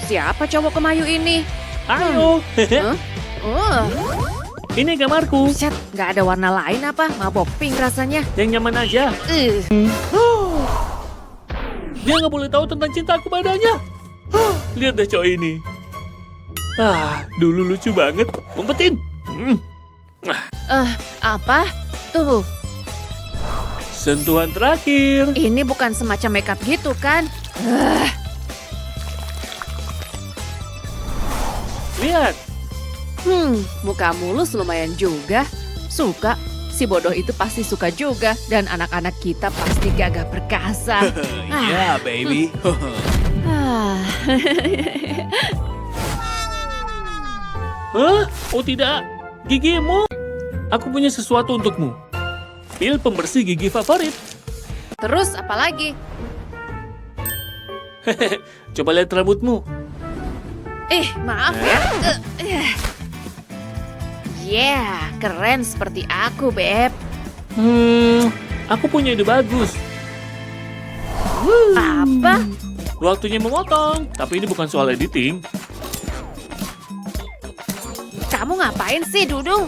Siapa cowok kemayu ini? Ayo, Hah? Oh, ini kamarku. buset, nggak ada warna lain apa? Mabok pink rasanya. Yang nyaman aja. Dia nggak boleh tahu tentang cintaku padanya. Lihat deh cowok ini. Dulu lucu banget. Umpetin. Apa? Tuh, Sentuhan terakhir. ini bukan semacam makeup gitu kan? Lihat. Muka mulus lumayan juga. Suka. Si bodoh itu pasti suka juga. Dan anak-anak kita pasti gagah perkasa. Ya, baby. Ah. Hah? Oh tidak. Gigimu. Aku punya sesuatu untukmu. Pil pembersih gigi favorit. Terus apa lagi? Coba lihat rambutmu. Maaf ya. Yeah, keren seperti aku, Beb. Aku punya ide bagus. Apa? Waktunya memotong. Tapi ini bukan soal editing. Kamu ngapain sih, Dudung?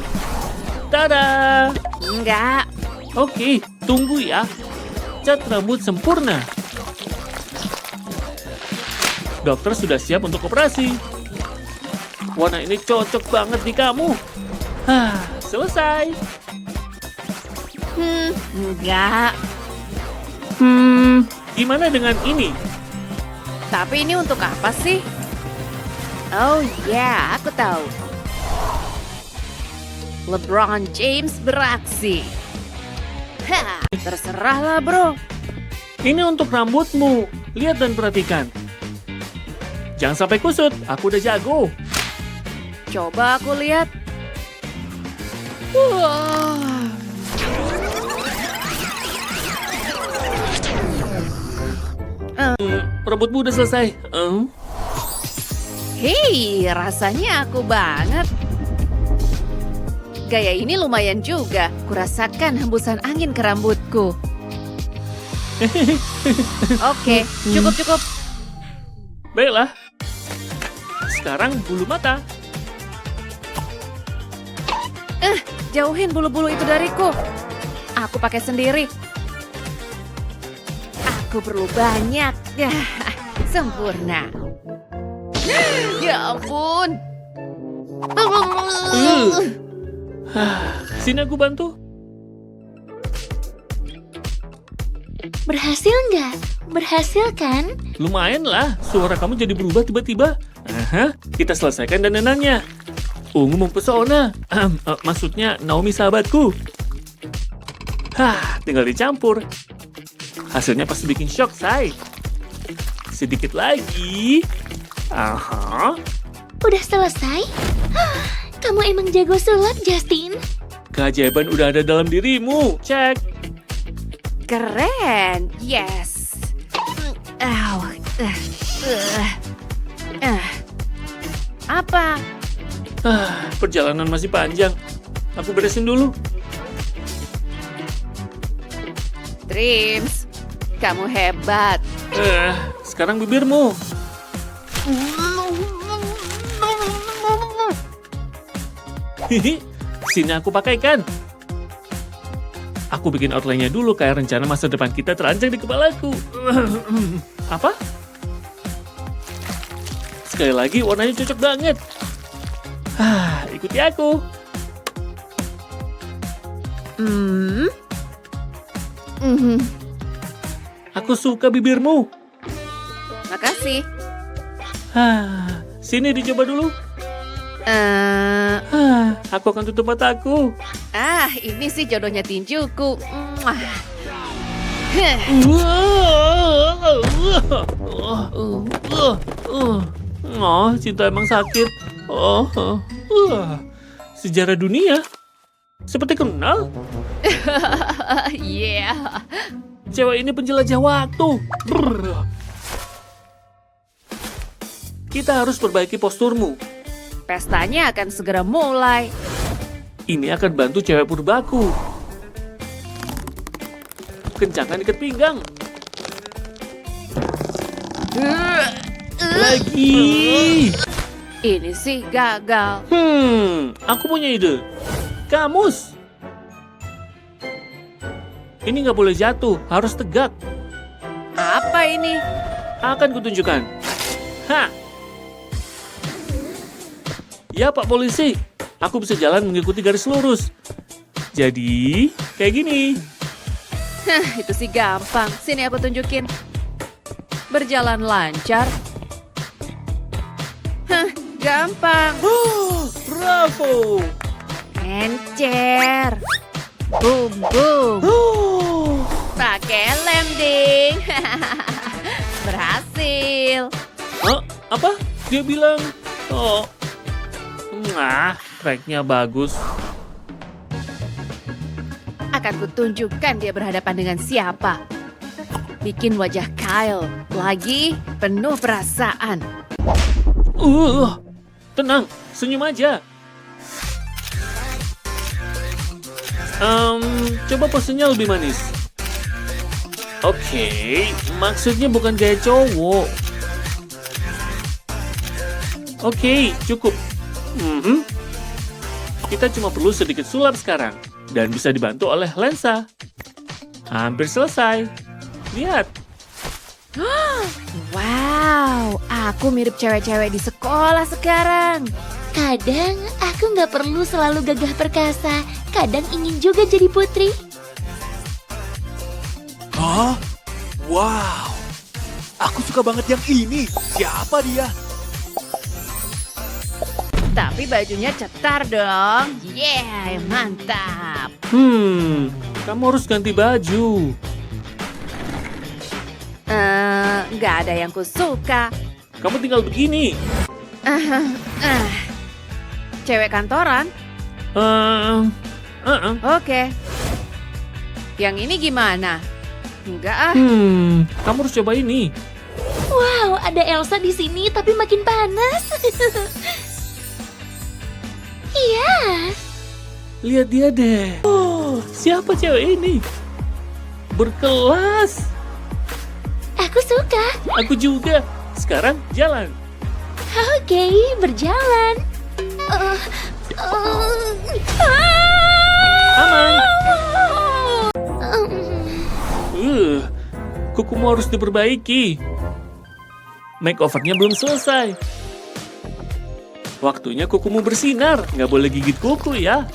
Tada! Enggak. Oke, tunggu ya. Cat rambut sempurna. Dokter sudah siap untuk operasi. Warna ini cocok banget di kamu. Selesai. Enggak. Gimana dengan ini? Tapi ini untuk apa sih? Oh ya, aku tahu. LeBron James beraksi. Terserahlah, bro. Ini untuk rambutmu. Lihat dan perhatikan. Jangan sampai kusut, aku udah jago. Coba aku lihat. Wah. Rambutmu udah selesai. Hei, rasanya aku banget. Gaya ini lumayan juga. Kurasakan hembusan angin ke rambutku. Oke, cukup. Baiklah. Sekarang bulu mata. Jauhin bulu-bulu itu dariku. Aku pakai sendiri. Aku perlu banyak. Sempurna. Ya ampun. Sini aku bantu. Berhasil nggak? Berhasil kan? Lumayan lah, suara kamu jadi berubah tiba-tiba. Kita selesaikan dandanannya. Ungu mempesona. Maksudnya Naomi sahabatku. Tinggal dicampur. Hasilnya pasti bikin shock, say. Sedikit lagi. Udah selesai? Kamu emang jago sulap, Justin. Keajaiban udah ada dalam dirimu. Cek. Keren. Yes. Apa? Perjalanan masih panjang. Aku beresin dulu. Dreams, kamu hebat. Sekarang bibirmu. Sini aku pakaikan. Aku bikin outline-nya dulu kayak rencana masa depan kita terancang di kepalaku. Apa? Sekali lagi warnanya cocok banget. Ikuti aku. Aku suka bibirmu. Makasih. Sini dicoba dulu. Aku akan tutup mataku. Ini sih jodohnya tinjuku. Cinta emang sakit. Sejarah dunia. Seperti kenal. Yeah. Cewek ini penjelajah waktu. Kita harus perbaiki posturmu. Pestanya akan segera mulai. Ini akan bantu cewek purbaku. Kencangkan ikat pinggang. lagi. Ini sih gagal. Aku punya ide. Kamus. Ini nggak boleh jatuh, harus tegak. Apa ini? Akan kutunjukkan. Ha! Ya Pak Polisi, aku bisa jalan mengikuti garis lurus. Jadi, kayak gini. Hah, itu sih gampang. Sini aku tunjukin. Berjalan lancar. Hah, gampang. Bravo! Encer. Boom, boom. Pakai lem, ding. Berhasil. Hah? Apa? Dia bilang, oh, tracknya bagus. Akan kutunjukkan dia berhadapan dengan siapa. Bikin wajah Kyle lagi penuh perasaan. Tenang, senyum aja. Coba posenya lebih manis. Oke, maksudnya bukan gaya cowok. Oke, cukup. Kita cuma perlu sedikit sulap sekarang. Dan bisa dibantu oleh lensa. Hampir selesai. Lihat. Wow, aku mirip cewek-cewek di sekolah sekarang. Kadang aku nggak perlu selalu gagah perkasa. Kadang ingin juga jadi putri. Hah? Wow. Aku suka banget yang ini. Siapa dia? Tapi bajunya cetar dong. Yeah, mantap. Kamu harus ganti baju. Nggak ada yang kusuka. Kamu tinggal begini. Cewek kantoran? Oke. Yang ini gimana? Enggak ah. Kamu harus coba ini. Wow, ada Elsa di sini tapi makin panas. Iya. Lihat dia deh. Oh, siapa cewek ini? Berkelas. Aku suka. Aku juga. Sekarang jalan. Oke, berjalan. Aman. Kukumu harus diperbaiki. Makeovernya belum selesai. Waktunya kukumu bersinar. Nggak boleh gigit kuku ya.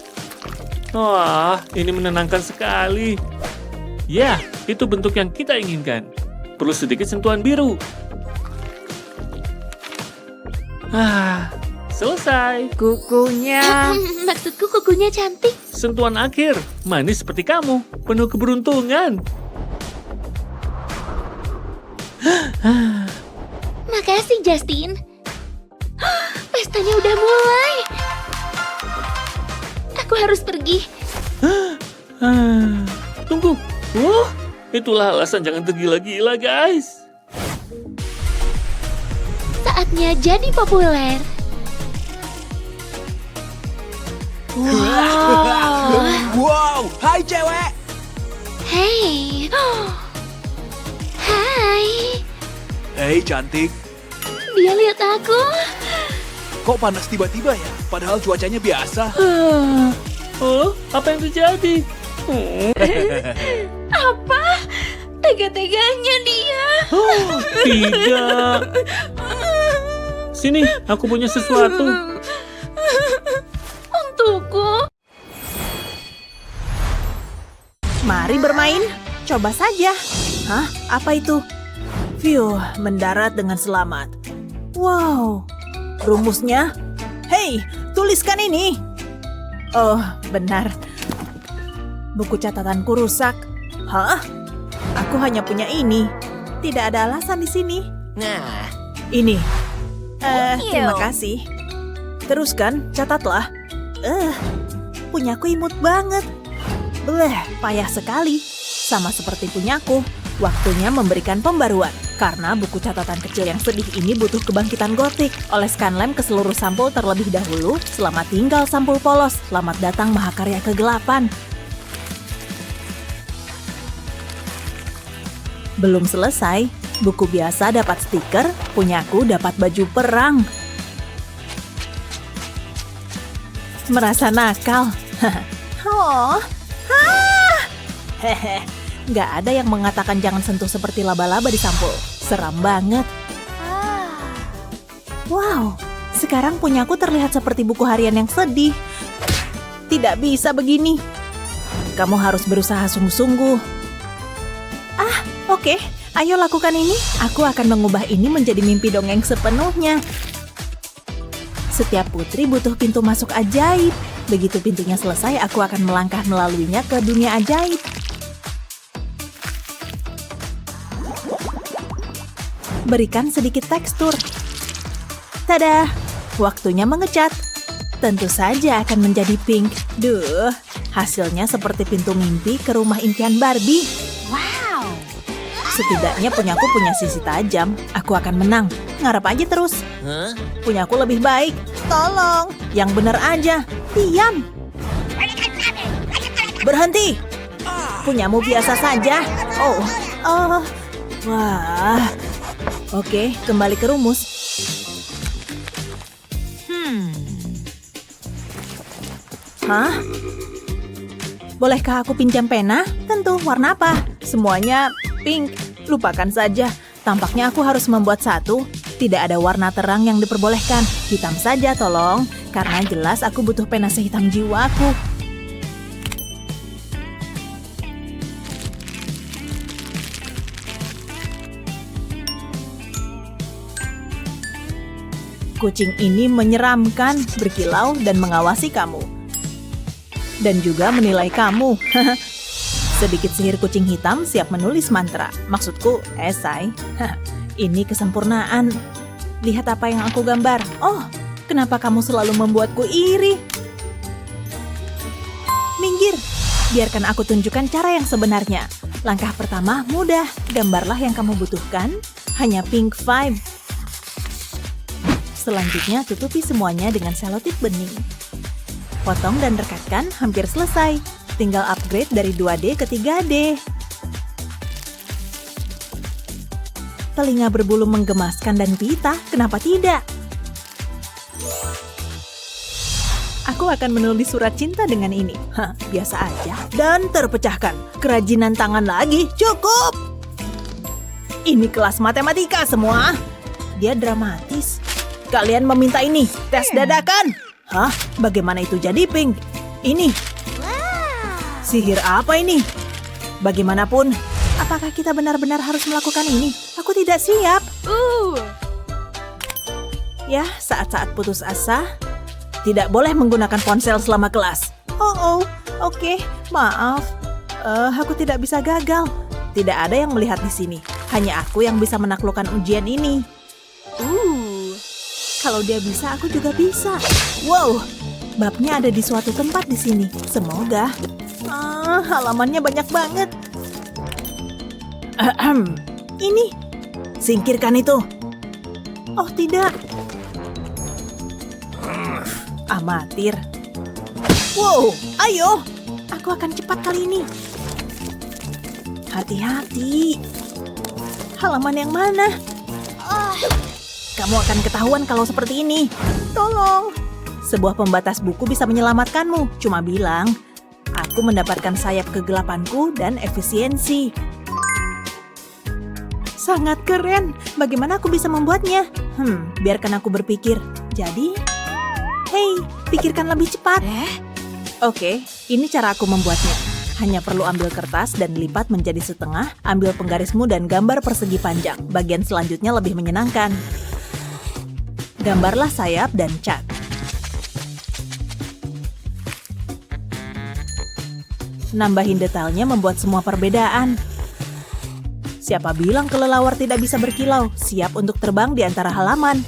Wah, ini menenangkan sekali. Ya, itu bentuk yang kita inginkan. Perlu sedikit sentuhan biru. Selesai. Kukunya. Maksudku kukunya cantik. Sentuhan akhir. Manis seperti kamu. Penuh keberuntungan. Makasih, Justin. Pestanya udah mulai. Aku harus pergi. Tunggu. Itulah alasan jangan tergila-gila, guys. Saatnya jadi populer. Wow. Hai cewek. Hey. Hai. Hei cantik. Dia lihat aku. Kok panas tiba-tiba ya? Padahal cuacanya biasa. Apa yang terjadi? Apa? Tega-teganya dia. Tidak. Sini, aku punya sesuatu. Untukku. Mari bermain, coba saja. Hah? Apa itu? Mendarat dengan selamat. Wow, rumusnya? Hei, tuliskan ini. Oh, benar. Buku catatanku rusak. Hah? Aku hanya punya ini. Tidak ada alasan di sini. Nah, ini. Terima kasih. Teruskan, catatlah. Punyaku imut banget. Payah sekali. Sama seperti punyaku. Waktunya memberikan pembaruan. Karena buku catatan kecil yang sedih ini butuh kebangkitan gotik. Oleskan lem ke seluruh sampul terlebih dahulu. Selamat tinggal sampul polos. Selamat datang mahakarya kegelapan. Belum selesai. Buku biasa dapat stiker, punyaku dapat baju perang. Merasa nakal. Oh, hehe. Nggak ada yang mengatakan jangan sentuh seperti laba-laba di sampul. Seram banget. Wow, sekarang punyaku terlihat seperti buku harian yang sedih. Tidak bisa begini. Kamu harus berusaha sungguh-sungguh. Oke, ayo lakukan ini. Aku akan mengubah ini menjadi mimpi dongeng sepenuhnya. Setiap putri butuh pintu masuk ajaib. Begitu pintunya selesai, aku akan melangkah melaluinya ke dunia ajaib. Berikan sedikit tekstur. Tada! Waktunya mengecat. Tentu saja akan menjadi pink. Duh, hasilnya seperti pintu mimpi ke rumah impian Barbie. Wow. Setidaknya punyaku punya sisi tajam. Aku akan menang. Ngarep aja terus. Punyaku lebih baik. Tolong. Yang bener aja. Diam. Berhenti. Punyamu biasa saja. Wah. Oke, kembali ke rumus. Hah? Bolehkah aku pinjam pena? Tentu, warna apa? Semuanya pink. Lupakan saja. Tampaknya aku harus membuat satu. Tidak ada warna terang yang diperbolehkan. Hitam saja, tolong. Karena jelas aku butuh pena sehitam jiwaku. Kucing ini menyeramkan, berkilau, dan mengawasi kamu. Dan juga menilai kamu. Sedikit sihir kucing hitam siap menulis mantra. Maksudku, esai. Ini kesempurnaan. Lihat apa yang aku gambar. Oh, kenapa kamu selalu membuatku iri? Minggir. Biarkan aku tunjukkan cara yang sebenarnya. Langkah pertama mudah. Gambarlah yang kamu butuhkan. Hanya pink 5. Selanjutnya tutupi semuanya dengan selotip bening. Potong dan rekatkan, hampir selesai. Tinggal upgrade dari 2D ke 3D. Telinga berbulu menggemaskan dan pita, kenapa tidak? Aku akan menulis surat cinta dengan ini. Biasa aja. Dan terpecahkan. Kerajinan tangan lagi, cukup! Ini kelas matematika semua. Dia dramatis. Kalian meminta ini, tes dadakan. Hah? Bagaimana itu jadi pink? Ini. Sihir apa ini? Bagaimanapun, apakah kita benar-benar harus melakukan ini? Aku tidak siap. Ya, saat-saat putus asa, tidak boleh menggunakan ponsel selama kelas. Oke, maaf. Aku tidak bisa gagal. Tidak ada yang melihat di sini. Hanya aku yang bisa menaklukkan ujian ini. Kalau dia bisa, aku juga bisa. Wow, babnya ada di suatu tempat di sini. Semoga. Halamannya banyak banget. Ini. Singkirkan itu. Oh, tidak. Amatir. Wow, ayo. Aku akan cepat kali ini. Hati-hati. Halaman yang mana? Kamu akan ketahuan kalau seperti ini. Tolong. Sebuah pembatas buku bisa menyelamatkanmu. Cuma bilang, aku mendapatkan sayap kegelapanku dan efisiensi. Sangat keren. Bagaimana aku bisa membuatnya? Biarkan aku berpikir. Jadi, hei, pikirkan lebih cepat. Oke, ini cara aku membuatnya. Hanya perlu ambil kertas dan lipat menjadi setengah, ambil penggarismu dan gambar persegi panjang. Bagian selanjutnya lebih menyenangkan. Gambarlah sayap dan cat. Nambahin detailnya membuat semua perbedaan. Siapa bilang kelelawar tidak bisa berkilau? Siap untuk terbang di antara halaman.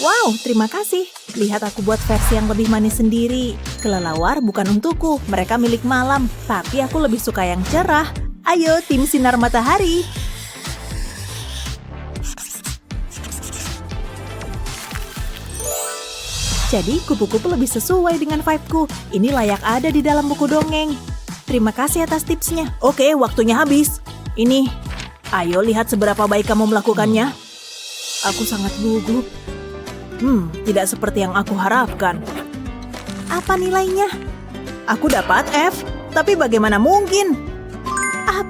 Wow, terima kasih. Lihat aku buat versi yang lebih manis sendiri. Kelelawar bukan untukku, mereka milik malam. Tapi aku lebih suka yang cerah. Ayo, tim sinar matahari. Jadi, kupu-kupu lebih sesuai dengan vibe-ku. Ini layak ada di dalam buku dongeng. Terima kasih atas tipsnya. Oke, waktunya habis. Ini. Ayo lihat seberapa baik kamu melakukannya. Aku sangat gugup. Tidak seperti yang aku harapkan. Apa nilainya? Aku dapat F, tapi bagaimana mungkin? A+,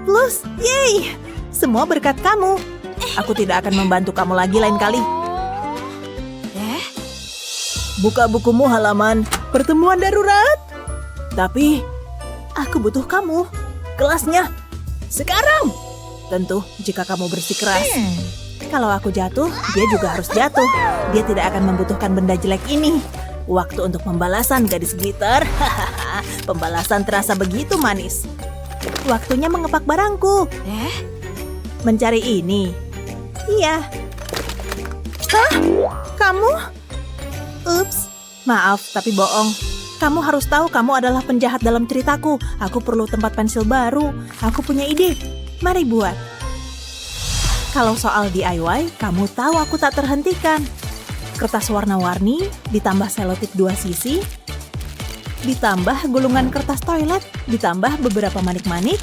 yeay! Semua berkat kamu. Aku tidak akan membantu kamu lagi lain kali. Buka bukumu halaman pertemuan darurat. Tapi, aku butuh kamu. Kelasnya. Sekarang. Tentu, jika kamu bersikeras. Kalau aku jatuh, dia juga harus jatuh. Dia tidak akan membutuhkan benda jelek ini. Waktu untuk pembalasan, gadis glitter. Pembalasan terasa begitu manis. Waktunya mengepak barangku. Mencari ini. Iya. Hah? Kamu? Ups. Maaf, tapi bohong. Kamu harus tahu kamu adalah penjahat dalam ceritaku. Aku perlu tempat pensil baru. Aku punya ide. Mari buat. Kalau soal DIY, kamu tahu aku tak terhentikan. Kertas warna-warni, ditambah selotip 2 sisi, ditambah gulungan kertas toilet, ditambah beberapa manik-manik.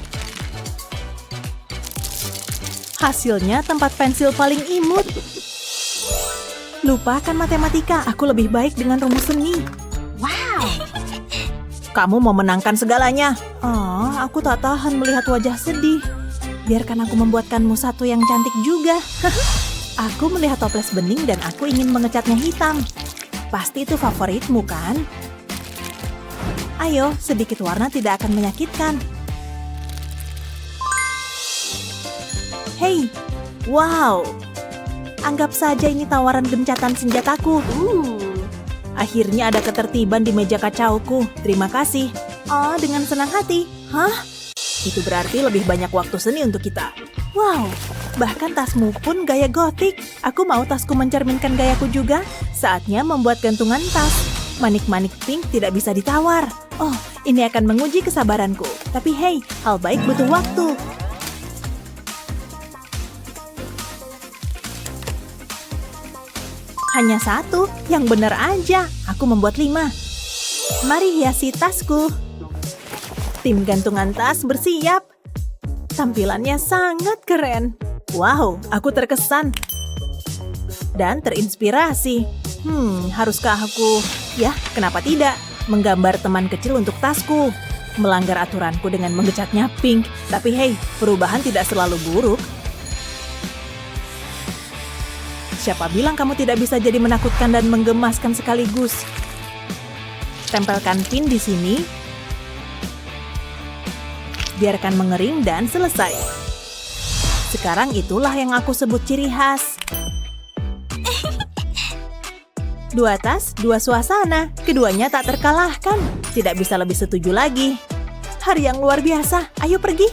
Hasilnya tempat pensil paling imut. Lupakan matematika, aku lebih baik dengan rumus seni. Wow! Kamu mau menangkan segalanya. Oh, aku tak tahan melihat wajah sedih. Biarkan aku membuatkanmu satu yang cantik juga. Aku melihat toples bening dan aku ingin mengecatnya hitam. Pasti itu favoritmu, kan? Ayo, sedikit warna tidak akan menyakitkan. Hei, wow! Anggap saja ini tawaran gencatan senjataku. Akhirnya ada ketertiban di meja kacauku. Terima kasih. Oh, dengan senang hati. Hah? Itu berarti lebih banyak waktu seni untuk kita. Wow, bahkan tasmu pun gaya gotik. Aku mau tasku mencerminkan gayaku juga. Saatnya membuat gantungan tas. Manik-manik pink tidak bisa ditawar. Oh, ini akan menguji kesabaranku. Tapi hey, hal baik butuh waktu. Hanya satu, yang benar aja. Aku membuat 5. Mari hiasi tasku. Tim gantungan tas bersiap. Tampilannya sangat keren. Wow, aku terkesan. Dan terinspirasi. Haruskah aku? Ya, kenapa tidak? Menggambar teman kecil untuk tasku. Melanggar aturanku dengan mengecatnya pink. Tapi hey, perubahan tidak selalu buruk. Siapa bilang kamu tidak bisa jadi menakutkan dan menggemaskan sekaligus? Tempelkan pin di sini. Biarkan mengering dan selesai. Sekarang itulah yang aku sebut ciri khas. 2 tas, 2 suasana. Keduanya tak terkalahkan. Tidak bisa lebih setuju lagi. Hari yang luar biasa. Ayo pergi.